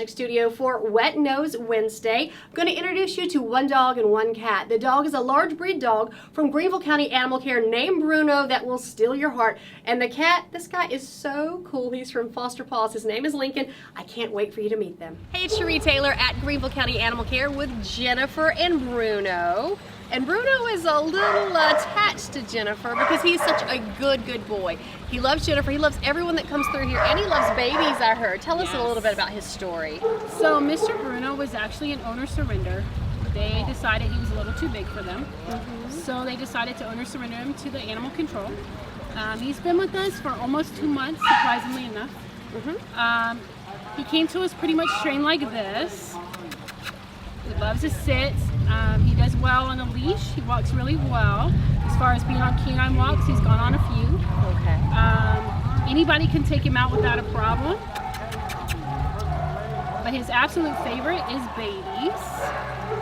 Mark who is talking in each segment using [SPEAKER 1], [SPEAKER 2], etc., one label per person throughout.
[SPEAKER 1] Magic Studio for Wet Nose Wednesday. I'm going to introduce you to one dog and one cat. The dog is a large breed dog from Greenville County Animal Care named Bruno that will steal your heart. And the cat, this guy is so cool. He's from Foster Paws. His name is Lincoln. I can't wait for you to meet them. Hey, it's Cherie Taylor at Greenville County Animal Care with Jennifer and Bruno. And Bruno is a little attached to Jennifer because he's such a good boy. He loves Jennifer, he loves everyone that comes through here, and he loves babies, I heard. Tell us a little bit about his story.
[SPEAKER 2] So Mr. Bruno was actually an owner surrender. They decided he was a little too big for them. So they decided to owner surrender him to the animal control. He's been with us for almost 2 months, surprisingly enough. He came to us pretty much trained like this. He loves to sit. He does well on a leash. He walks really well. As far as being on canine walks, he's gone on a few.
[SPEAKER 1] Okay.
[SPEAKER 2] Anybody can take him out without a problem. But his absolute favorite is babies.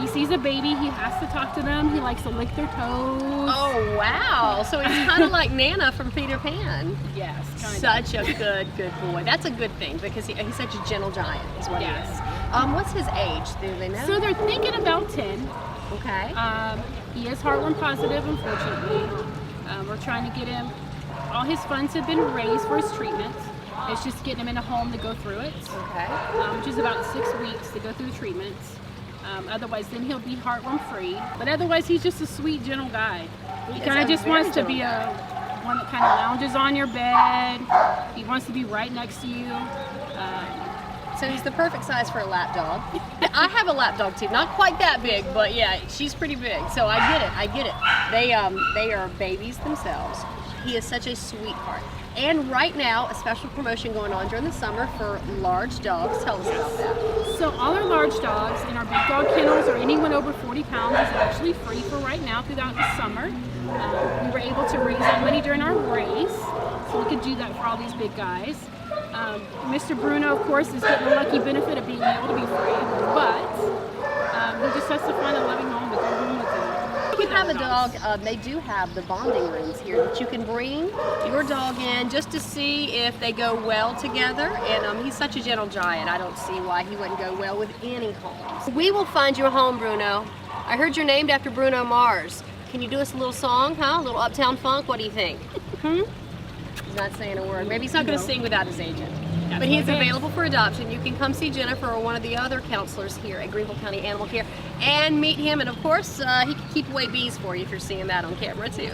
[SPEAKER 2] He sees a baby, he has to talk to them. He likes to lick their toes.
[SPEAKER 1] Oh, wow. So he's kind of like Nana from Peter Pan.
[SPEAKER 2] Yes, kind of.
[SPEAKER 1] Such a good boy. That's a good thing because he's such a gentle giant is what he is. What's his age? Do they know?
[SPEAKER 2] So they're thinking about 10.
[SPEAKER 1] Okay.
[SPEAKER 2] He is heartworm positive, unfortunately. We're trying to get him, all his funds have been raised for his treatment. It's just getting him in a home to go through it.
[SPEAKER 1] Okay.
[SPEAKER 2] Which is about 6 weeks to go through the treatments. Otherwise, then he'll be heartworm free. But otherwise, he's just a sweet, gentle guy. He kind of just wants to be one that kind of lounges on your bed. He wants to be right next to you.
[SPEAKER 1] So he's the perfect size for a lap dog. I have a lap dog too, not quite that big, but yeah, she's pretty big. So I get it. They are babies themselves. He is such a sweetheart. And right now, a special promotion going on during the summer for large dogs. Tell us about that.
[SPEAKER 2] So all our large dogs in our big dog kennels or anyone over 40 pounds is actually free for right now throughout the summer. We were able to raise that money during our race, so we could do that for all these big guys. Mr. Bruno, of course, is getting the lucky benefit of being able to be free, but he just has to find a loving home to go home with him.
[SPEAKER 1] If you have a dog, they do have the bonding rooms here that you can bring your dog in just to see if they go well together. And he's such a gentle giant. I don't see why he wouldn't go well with any homes. We will find you a home, Bruno. I heard you're named after Bruno Mars. Can you do us a little song, huh? A little Uptown Funk? What do you think? He's not saying a word. Maybe he's not going to sing without his agent. But he is available for adoption. You can come see Jennifer or one of the other counselors here at Greenville County Animal Care and meet him. And of course, he can keep away bees for you if you're seeing that on camera too.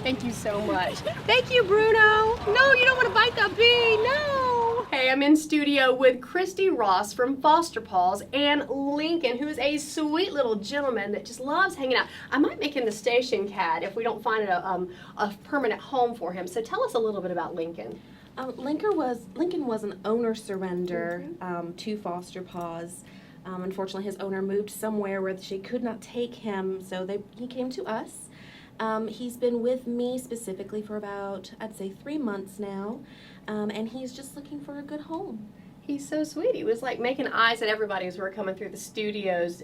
[SPEAKER 1] Thank you so much. Thank you, Bruno. No, you don't want to bite that bee. No. Hey, I'm in studio with Christy Ross from Foster Paws and Lincoln, who is a sweet little gentleman that just loves hanging out. I might make him the station cat if we don't find a permanent home for him. So tell us a little bit about Lincoln.
[SPEAKER 3] Lincoln was an owner surrender to Foster Paws. Unfortunately, his owner moved somewhere where she could not take him, so he came to us. He's been with me specifically for about, I'd say, 3 months now, and he's just looking for a good home.
[SPEAKER 1] He's so sweet. He was like making eyes at everybody as we were coming through the studios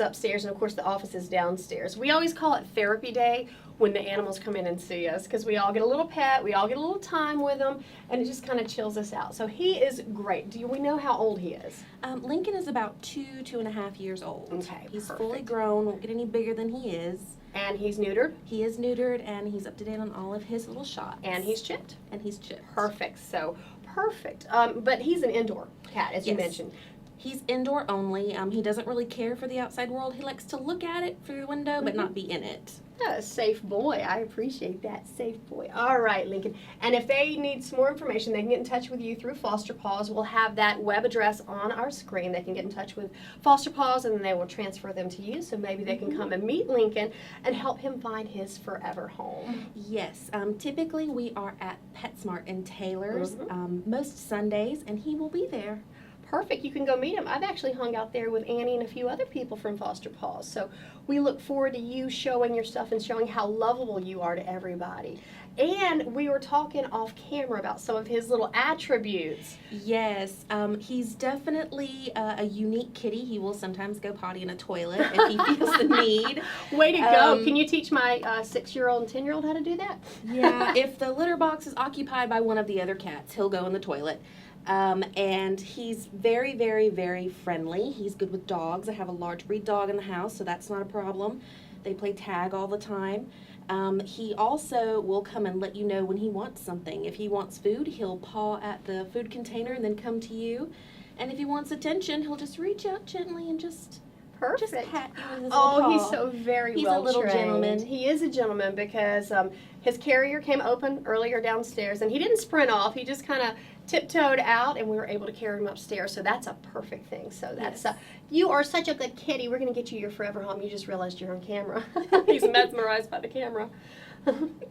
[SPEAKER 1] upstairs, and of course the offices downstairs. We always call it therapy day when the animals come in and see us because we all get a little pet, we all get a little time with them, and it just kind of chills us out. So he is great. Do we know how old he is?
[SPEAKER 3] Lincoln is about 2.5 years old.
[SPEAKER 1] Okay,
[SPEAKER 3] he's
[SPEAKER 1] perfect.
[SPEAKER 3] Fully grown, won't get any bigger than he is.
[SPEAKER 1] And he's neutered?
[SPEAKER 3] He is neutered, and he's up to date on all of his little shots.
[SPEAKER 1] And he's chipped?
[SPEAKER 3] And he's chipped.
[SPEAKER 1] Perfect. So, perfect. But he's an indoor cat, as you mentioned.
[SPEAKER 3] He's indoor only. He doesn't really care for the outside world. He likes to look at it through the window, but not be in it.
[SPEAKER 1] A safe boy. I appreciate that. Safe boy. All right, Lincoln. And if they need some more information, they can get in touch with you through Foster Paws. We'll have that web address on our screen. They can get in touch with Foster Paws, and then they will transfer them to you. So maybe they can come and meet Lincoln and help him find his forever home.
[SPEAKER 3] Yes. Typically, we are at PetSmart in Taylor's most Sundays, and he will be there.
[SPEAKER 1] Perfect. You can go meet him. I've actually hung out there with Annie and a few other people from Foster Paws. So we look forward to you showing your stuff and showing how lovable you are to everybody. And we were talking off camera about some of his little attributes.
[SPEAKER 3] Yes, he's definitely a unique kitty. He will sometimes go potty in a toilet if he feels the need.
[SPEAKER 1] Way to go. Can you teach my 6-year-old and 10-year-old how to do that?
[SPEAKER 3] Yeah, if the litter box is occupied by one of the other cats, he'll go in the toilet. And he's very, very, very friendly. He's good with dogs. I have a large breed dog in the house, so that's not a problem. They play tag all the time. He also will come and let you know when he wants something. If he wants food, he'll paw at the food container and then come to you. And if he wants attention, he'll just reach out gently and just pat you with his little paw.
[SPEAKER 1] He's so very
[SPEAKER 3] He's
[SPEAKER 1] well
[SPEAKER 3] a little
[SPEAKER 1] trained.
[SPEAKER 3] gentleman.
[SPEAKER 1] He is a gentleman because his carrier came open earlier downstairs, and he didn't sprint off. He just kind of tiptoed out, and we were able to carry him upstairs. So that's a perfect thing. So that's
[SPEAKER 3] Yes.
[SPEAKER 1] You are such a good kitty. We're going to get you your forever home. You just realized you're on camera. He's mesmerized by the camera.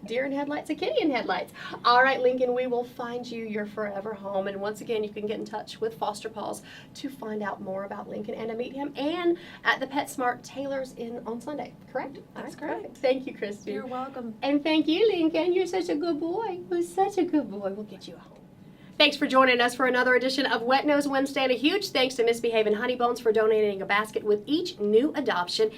[SPEAKER 1] Deer in headlights, a kitty in headlights. All right, Lincoln, we will find you your forever home. And once again, you can get in touch with Foster Paws to find out more about Lincoln and to meet him, and at the PetSmart Taylor's on Sunday, correct?
[SPEAKER 3] That's
[SPEAKER 1] All right,
[SPEAKER 3] correct.
[SPEAKER 1] perfect. Thank you, Christy.
[SPEAKER 3] You're welcome.
[SPEAKER 1] And thank you, Lincoln. You're such a good boy. You're such a good boy. We'll get you a home. Thanks for joining us for another edition of Wet Nose Wednesday, and a huge thanks to Misbehaving Honeybones for donating a basket with each new adoption.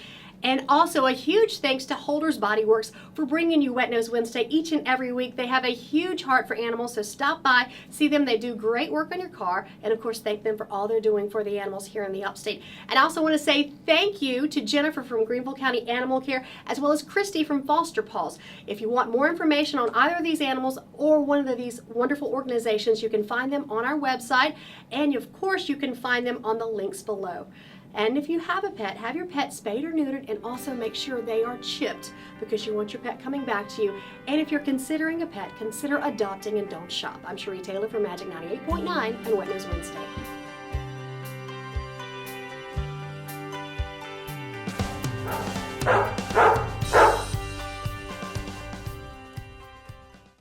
[SPEAKER 1] And also a huge thanks to Holder's Body Works for bringing you Wet Nose Wednesday each and every week. They have a huge heart for animals, so stop by, see them. They do great work on your car, and of course thank them for all they're doing for the animals here in the upstate. And I also want to say thank you to Jennifer from Greenville County Animal Care, as well as Christy from Foster Paws. If you want more information on either of these animals or one of these wonderful organizations, you can find them on our website, and of course you can find them on the links below. And if you have a pet, have your pet spayed or neutered, and also make sure they are chipped, because you want your pet coming back to you. And if you're considering a pet, consider adopting and don't shop. I'm Cherie Taylor for Magic 98.9 and Wet Nose Wednesday.